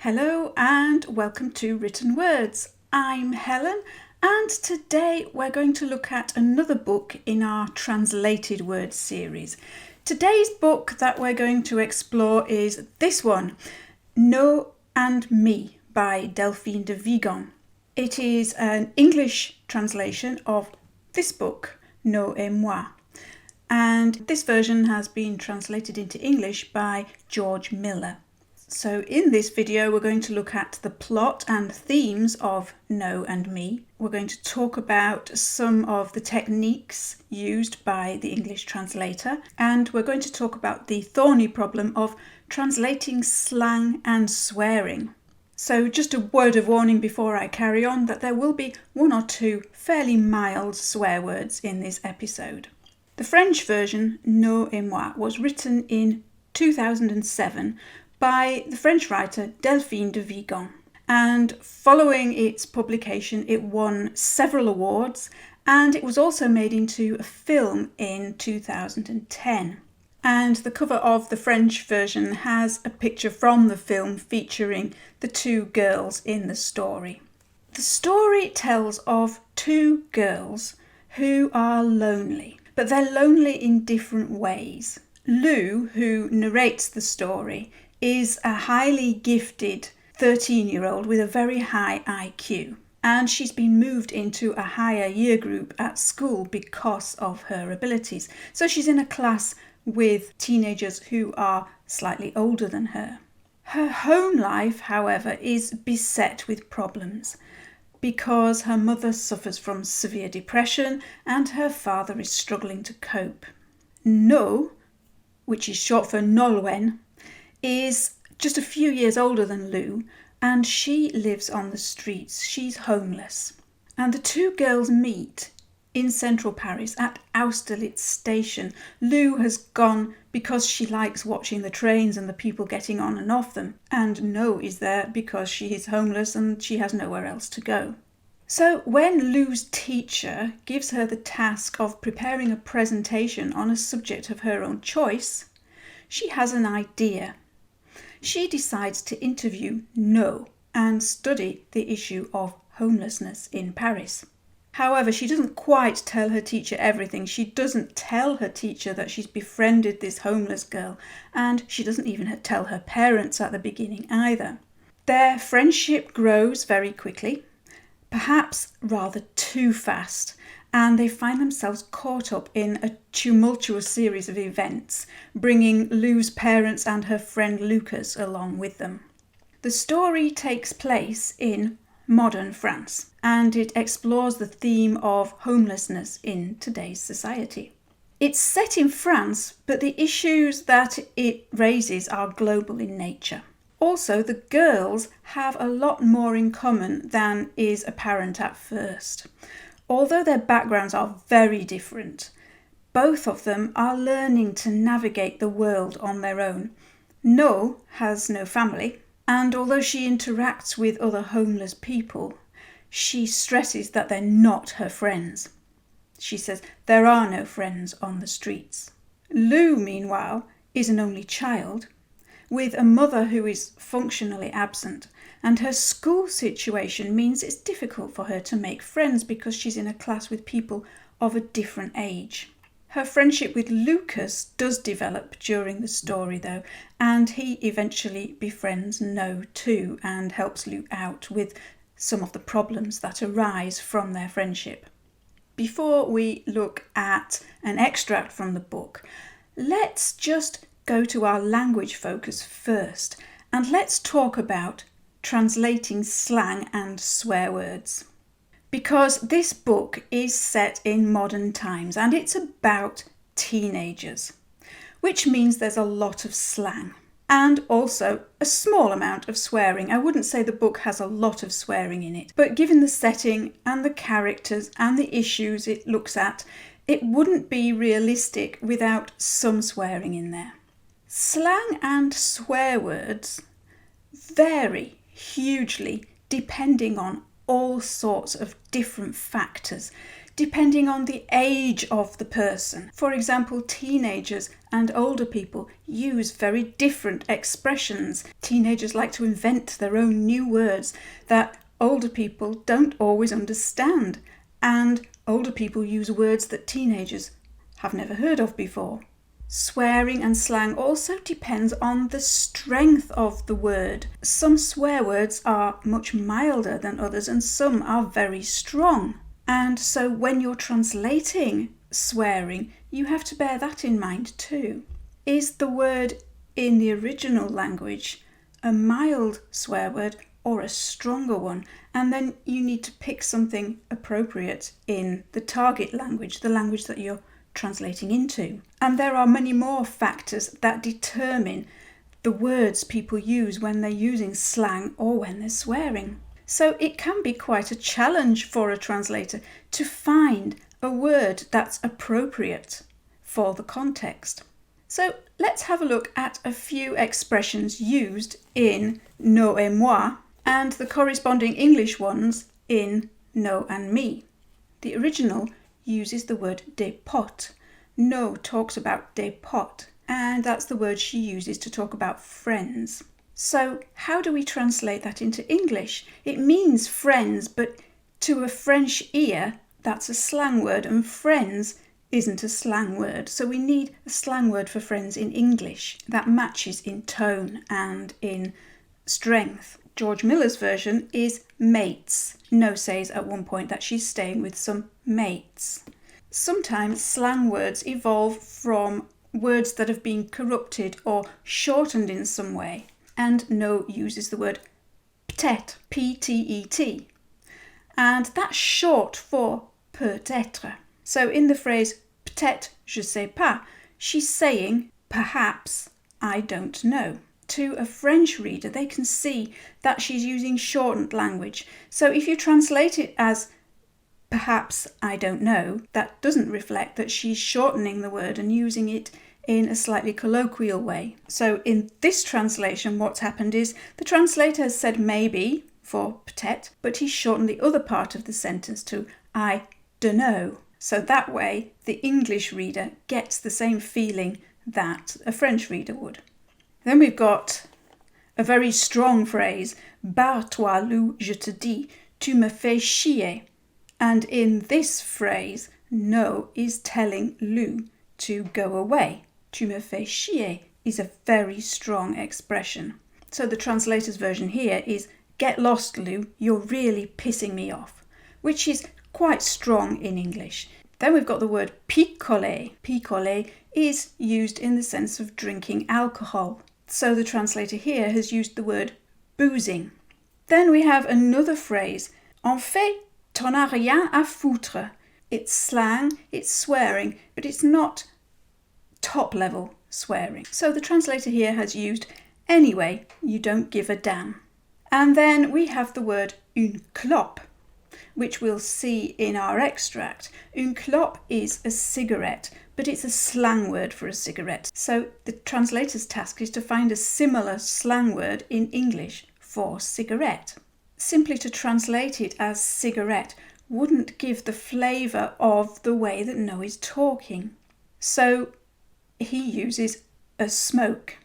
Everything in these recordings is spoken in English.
Hello and welcome to Written Words. I'm Helen and today we're going to look at another book in our translated words series. Today's book that we're going to explore is this one, No and Me by Delphine de Vigan. It is an English translation of this book, No et Moi. And this version has been translated into English by George Miller. So in this video we're going to look at the plot and themes of No and Me. We're going to talk about some of the techniques used by the English translator, and we're going to talk about the thorny problem of translating slang and swearing. So just a word of warning before I carry on that there will be one or two fairly mild swear words in this episode. The French version, No et Moi, was written in 2007 by the French writer Delphine de Vigan. And following its publication, it won several awards, and it was also made into a film in 2010. And the cover of the French version has a picture from the film featuring the two girls in the story. The story tells of two girls who are lonely, but they're lonely in different ways. Lou, who narrates the story, is a highly gifted 13-year-old with a very high IQ, and she's been moved into a higher year group at school because of her abilities. So she's in a class with teenagers who are slightly older than her. Her home life, however, is beset with problems because her mother suffers from severe depression and her father is struggling to cope. No, which is short for Nolwenn, is just a few years older than Lou, and she lives on the streets. She's homeless. And the two girls meet in central Paris at Austerlitz station. Lou has gone because she likes watching the trains and the people getting on and off them, and No is there because she is homeless and she has nowhere else to go. So when Lou's teacher gives her the task of preparing a presentation on a subject of her own choice, she has an idea. She decides to interview No and study the issue of homelessness in Paris. However, she doesn't quite tell her teacher everything. She doesn't tell her teacher that she's befriended this homeless girl, and she doesn't even tell her parents at the beginning either. Their friendship grows very quickly, perhaps rather too fast, and they find themselves caught up in a tumultuous series of events, bringing Lou's parents and her friend Lucas along with them. The story takes place in modern France, and it explores the theme of homelessness in today's society. It's set in France, but the issues that it raises are global in nature. Also, the girls have a lot more in common than is apparent at first. Although their backgrounds are very different, both of them are learning to navigate the world on their own. No has no family, and although she interacts with other homeless people, she stresses that they're not her friends. She says there are no friends on the streets. Lou, meanwhile, is an only child with a mother who is functionally absent, and her school situation means it's difficult for her to make friends because she's in a class with people of a different age. Her friendship with Lucas does develop during the story though, and he eventually befriends No too and helps Lou out with some of the problems that arise from their friendship. Before we look at an extract from the book, let's just go to our language focus first, and let's talk about translating slang and swear words. Because this book is set in modern times and it's about teenagers, which means there's a lot of slang and also a small amount of swearing. I wouldn't say the book has a lot of swearing in it, but given the setting and the characters and the issues it looks at, it wouldn't be realistic without some swearing in there. Slang and swear words vary hugely depending on all sorts of different factors. depending on the age of the person. For example, teenagers and older people use very different expressions. Teenagers like to invent their own new words that older people don't always understand, and older people use words that teenagers have never heard of before. Swearing and slang also depends on the strength of the word. Some swear words are much milder than others, and some are very strong. And so when you're translating swearing, you have to bear that in mind too. Is the word in the original language a mild swear word or a stronger one? And then you need to pick something appropriate in the target language, the language that you're translating into. And there are many more factors that determine the words people use when they're using slang or when they're swearing. So it can be quite a challenge for a translator to find a word that's appropriate for the context. So let's have a look at a few expressions used in no et moi and the corresponding English ones in no and me. The original uses the word des potes. No talks about des potes, and that's the word she uses to talk about friends. So how do we translate that into English? It means friends, but to a French ear, that's a slang word, and friends isn't a slang word. So we need a slang word for friends in English that matches in tone and in strength. George Miller's version is mates. No says at one point that she's staying with some mates. Sometimes slang words evolve from words that have been corrupted or shortened in some way. And No uses the word peut-être, P-T-E-T. And that's short for peut-être. So in the phrase peut-être je sais pas, she's saying perhaps I don't know. To a French reader, they can see that she's using shortened language. So if you translate it as perhaps I don't know, that doesn't reflect that she's shortening the word and using it in a slightly colloquial way. So in this translation, what's happened is the translator has said maybe for peut-être, but he's shortened the other part of the sentence to I dunno. So that way, the English reader gets the same feeling that a French reader would. Then we've got a very strong phrase, barre-toi, loup, je te dis, tu me fais chier. And in this phrase, No is telling Lou to go away. Tu me fais chier is a very strong expression. So the translator's version here is get lost, Lou, you're really pissing me off, which is quite strong in English. Then we've got the word picoler. Picoler is used in the sense of drinking alcohol. So the translator here has used the word boozing. Then we have another phrase, en fait, t'en as rien à foutre. It's slang, it's swearing, but it's not top level swearing. So the translator here has used anyway, you don't give a damn. And then we have the word une clope, which we'll see in our extract. Une clope is a cigarette, but it's a slang word for a cigarette. So the translator's task is to find a similar slang word in English for cigarette. Simply to translate it as cigarette wouldn't give the flavour of the way that No is talking. So he uses a smoke.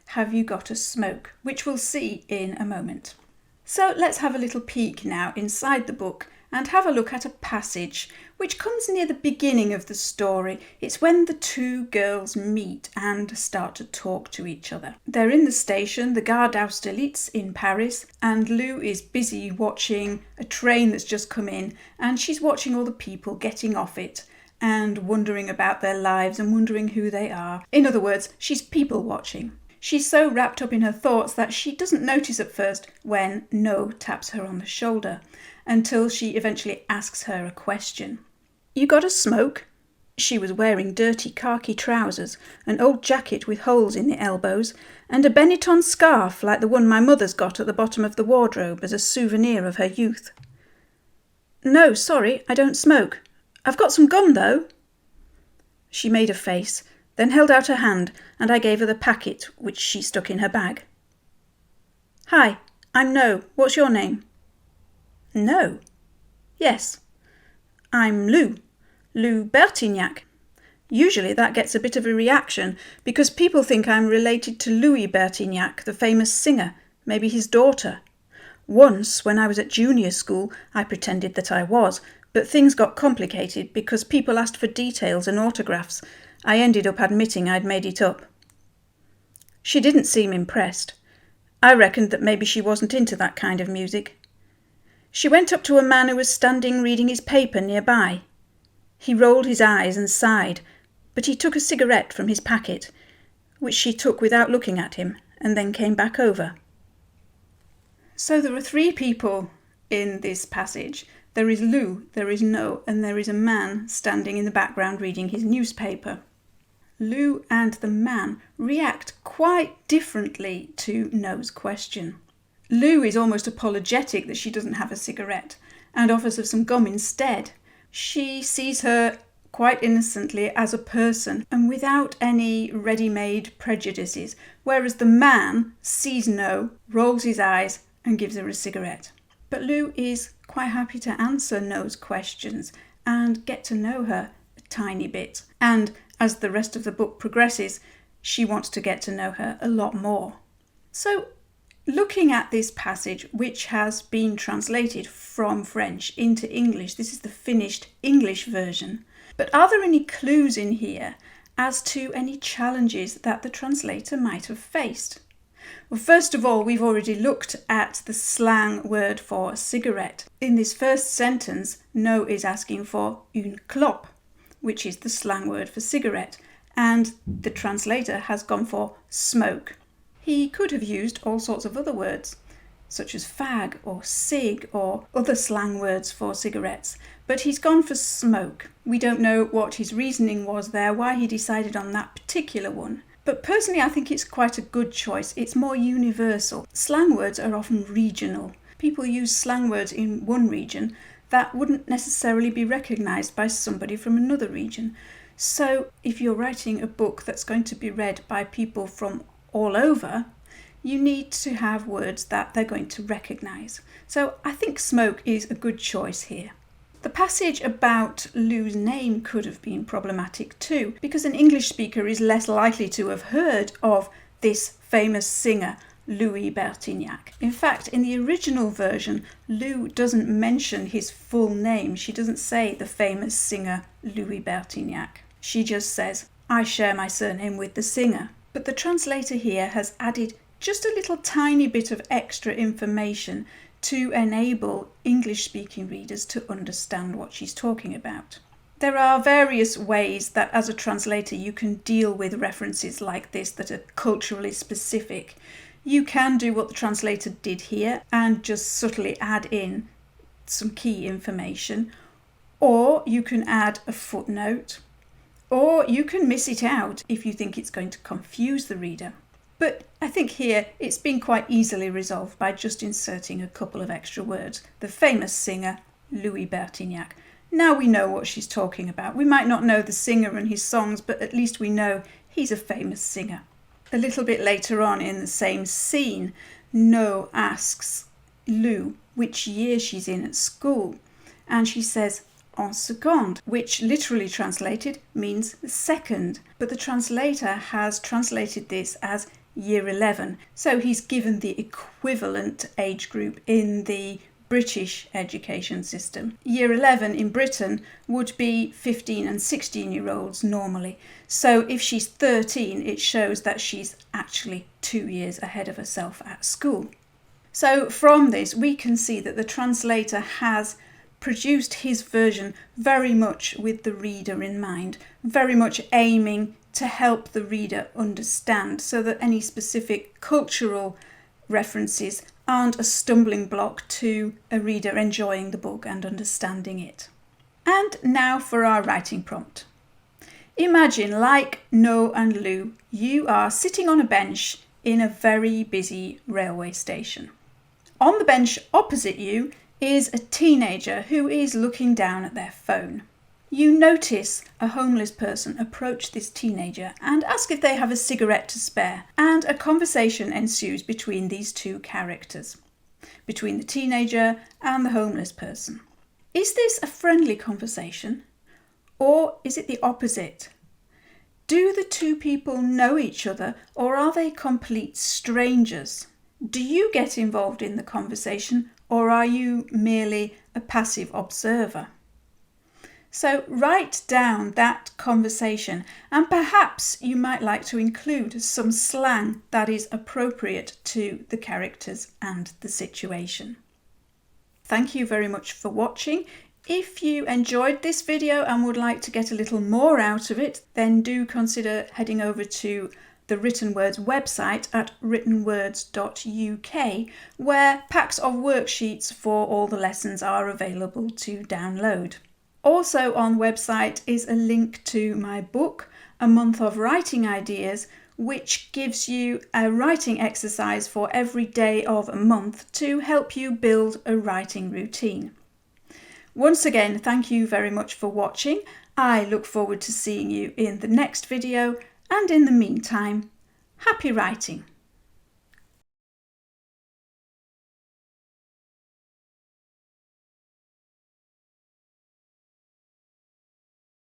Have you got a smoke? Which we'll see in a moment. So let's have a little peek now inside the book and have a look at a passage which comes near the beginning of the story. It's when the two girls meet and start to talk to each other. They're in the station, the Gare d'Austerlitz in Paris, and Lou is busy watching a train that's just come in, and she's watching all the people getting off it and wondering about their lives and wondering who they are. In other words, she's people watching. She's so wrapped up in her thoughts that she doesn't notice at first when No taps her on the shoulder, until she eventually asks her a question. You got a smoke? She was wearing dirty khaki trousers, an old jacket with holes in the elbows, and a Benetton scarf like the one my mother's got at the bottom of the wardrobe as a souvenir of her youth. No, sorry, I don't smoke. I've got some gum though. She made a face, then held out her hand, and I gave her the packet which she stuck in her bag. Hi, I'm No. What's your name? No. Yes. I'm Lou Bertignac. Usually that gets a bit of a reaction because people think I'm related to Louis Bertignac, the famous singer, maybe his daughter. Once, when I was at junior school, I pretended that I was, but things got complicated because people asked for details and autographs. I ended up admitting I'd made it up. She didn't seem impressed. I reckoned that maybe she wasn't into that kind of music. She went up to a man who was standing reading his paper nearby. He rolled his eyes and sighed, but he took a cigarette from his packet, which she took without looking at him, and then came back over. So there are three people in this passage. There is Lou, there is No, and there is a man standing in the background reading his newspaper. Lou and the man react quite differently to No's question. Lou is almost apologetic that she doesn't have a cigarette and offers her some gum instead. She sees her quite innocently as a person and without any ready-made prejudices, whereas the man sees No, rolls his eyes and gives her a cigarette. But Lou is quite happy to answer No's questions and get to know her a tiny bit. And as the rest of the book progresses, she wants to get to know her a lot more. So, looking at this passage, which has been translated from French into English, this is the finished English version, but are there any clues in here as to any challenges that the translator might have faced? Well, first of all, we've already looked at the slang word for cigarette. In this first sentence, No is asking for une clope, which is the slang word for cigarette, and the translator has gone for smoke. He could have used all sorts of other words, such as fag or cig or other slang words for cigarettes, but he's gone for smoke. We don't know what his reasoning was there, why he decided on that particular one. But personally, I think it's quite a good choice. It's more universal. Slang words are often regional. People use slang words in one region that wouldn't necessarily be recognised by somebody from another region. So if you're writing a book that's going to be read by people from all over, you need to have words that they're going to recognise. So I think smoke is a good choice here. The passage about Lou's name could have been problematic too, because an English speaker is less likely to have heard of this famous singer, Louis Bertignac. In fact, in the original version, Lou doesn't mention his full name. She doesn't say the famous singer Louis Bertignac. She just says, I share my surname with the singer. But the translator here has added just a little tiny bit of extra information to enable English-speaking readers to understand what she's talking about. There are various ways that as a translator you can deal with references like this that are culturally specific. You can do what the translator did here and just subtly add in some key information, or you can add a footnote, or you can miss it out if you think it's going to confuse the reader. But I think here it's been quite easily resolved by just inserting a couple of extra words. The famous singer, Louis Bertignac. Now we know what she's talking about. We might not know the singer and his songs, but at least we know he's a famous singer. A little bit later on in the same scene, No asks Lou which year she's in at school, and she says en seconde, which literally translated means second, but the translator has translated this as year 11, so he's given the equivalent age group in the British education system. Year 11 in Britain would be 15 and 16-year-olds normally, so if she's 13 it shows that she's actually 2 years ahead of herself at school. So from this we can see that the translator has produced his version very much with the reader in mind, very much aiming to help the reader understand, so that any specific cultural references aren't a stumbling block to a reader enjoying the book and understanding it. And now for our writing prompt. Imagine, like No and Lou, you are sitting on a bench in a very busy railway station. On the bench opposite you is a teenager who is looking down at their phone. You notice a homeless person approach this teenager and ask if they have a cigarette to spare, and a conversation ensues between these two characters, between the teenager and the homeless person. Is this a friendly conversation? Or is it the opposite? Do the two people know each other, or are they complete strangers? Do you get involved in the conversation, or are you merely a passive observer? So write down that conversation, and perhaps you might like to include some slang that is appropriate to the characters and the situation. Thank you very much for watching. If you enjoyed this video and would like to get a little more out of it, then do consider heading over to the Written Words website at writtenwords.uk, where packs of worksheets for all the lessons are available to download. Also on the website is a link to my book, A Month of Writing Ideas, which gives you a writing exercise for every day of a month to help you build a writing routine. Once again, thank you very much for watching. I look forward to seeing you in the next video, and in the meantime, happy writing!